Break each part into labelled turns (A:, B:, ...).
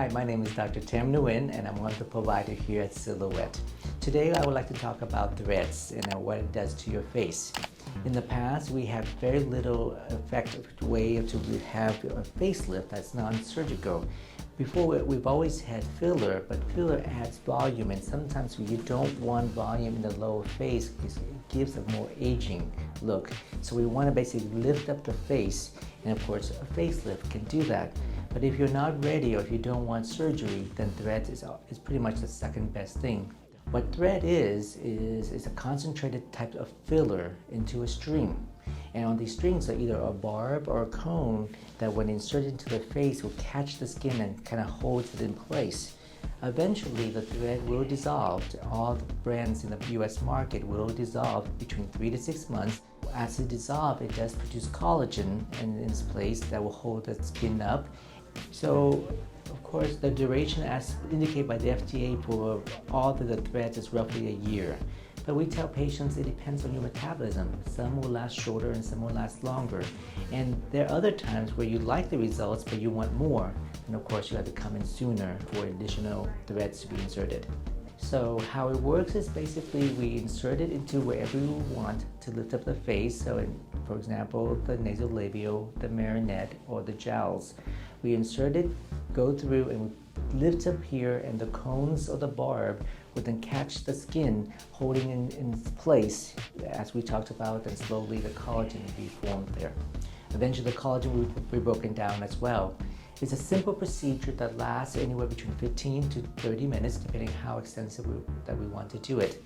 A: Hi, my name is Dr. Tam Nguyen, and I'm one of the providers here at Silhouette. Today I would like to talk about threads and what it does to your face. In the past, we have very little effective way to have a facelift that's non-surgical. Before, we've always had filler, but filler adds volume, and sometimes you don't want volume in the lower face because it gives a more aging look. So we want to basically lift up the face, and of course a facelift can do that. But if you're not ready or if you don't want surgery, then thread is pretty much the second best thing. What thread is a concentrated type of filler into a string. And on these strings are either a barb or a cone that when inserted into the face will catch the skin and kind of holds it in place. Eventually the thread will dissolve. All the brands in the US market will dissolve between 3 to 6 months. As it dissolves, it does produce collagen in its place that will hold the skin up. So, of course, the duration as indicated by the FDA for all the threads is roughly a year. But we tell patients it depends on your metabolism. Some will last shorter and some will last longer. And there are other times where you like the results but you want more. And of course you have to come in sooner for additional threads to be inserted. So how it works is basically we insert it into wherever we want to lift up the face. So for example, the nasolabial, the marionette, or the jowls. We insert it, go through, and we lift up here, and the cones or the barb would then catch the skin, holding in place, as we talked about, and slowly the collagen will be formed there. Eventually the collagen will be broken down as well. It's a simple procedure that lasts anywhere between 15 to 30 minutes, depending how extensive that we want to do it.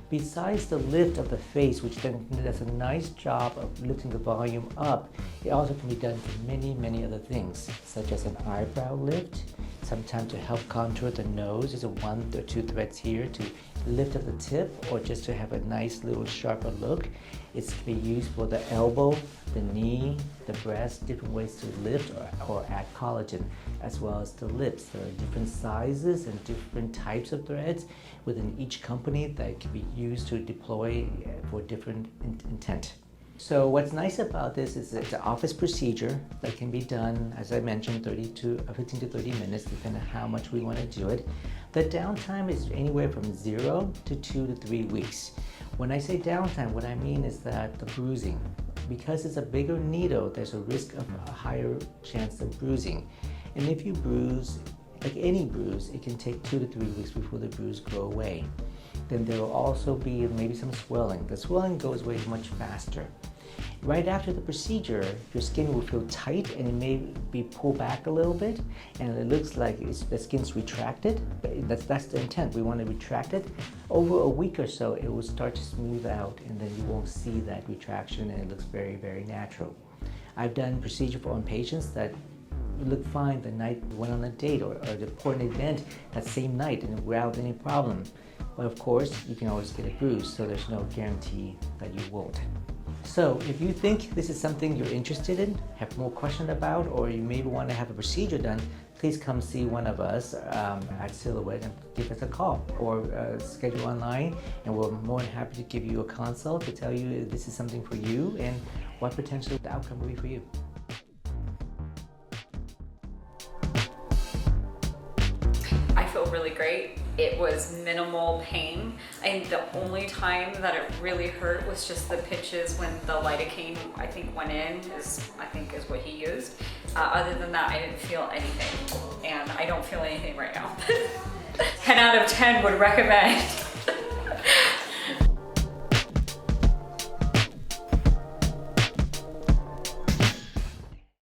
A: Besides the lift of the face, which then does a nice job of lifting the volume up, it also can be done for many other things, such as an eyebrow lift, sometimes to help contour the nose. There's 1 or 2 threads here to lift up the tip, or just to have a nice little sharper look. It's can be used for the elbow, the knee, the breast, different ways to lift or add collagen, as well as the lips. There are different sizes and different types of threads within each company that can be used to deploy for different intent. So what's nice about this is it's an office procedure that can be done, as I mentioned, 15 to 30 minutes, depending on how much we want to do it. The downtime is anywhere from 0 to 2 to 3 weeks. When I say downtime, what I mean is that the bruising, because it's a bigger needle, there's a risk of a higher chance of bruising. And if you bruise, like any bruise, it can take 2 to 3 weeks before the bruise go away. Then there will also be maybe some swelling. The swelling goes away much faster. Right after the procedure, your skin will feel tight and it may be pulled back a little bit, and it looks like the skin's retracted. But that's the intent. We want to retract it. Over a week or so, it will start to smooth out, and then you won't see that retraction, and it looks very natural. I've done procedure on patients that look fine the night we went on a date or the important event that same night, and without any problem. But of course, you can always get a bruise, so there's no guarantee that you won't. So if you think this is something you're interested in, have more questions about, or you maybe want to have a procedure done, please come see one of us at Silhouette and give us a call, or schedule online, and we're more than happy to give you a consult to tell you if this is something for you and what potentially the outcome will be for you.
B: I feel really great. It was minimal pain. And the only time that it really hurt was just the pinches when the lidocaine, I think, went in, is what he used. Other than that, I didn't feel anything. And I don't feel anything right now. 10 out of 10 would recommend.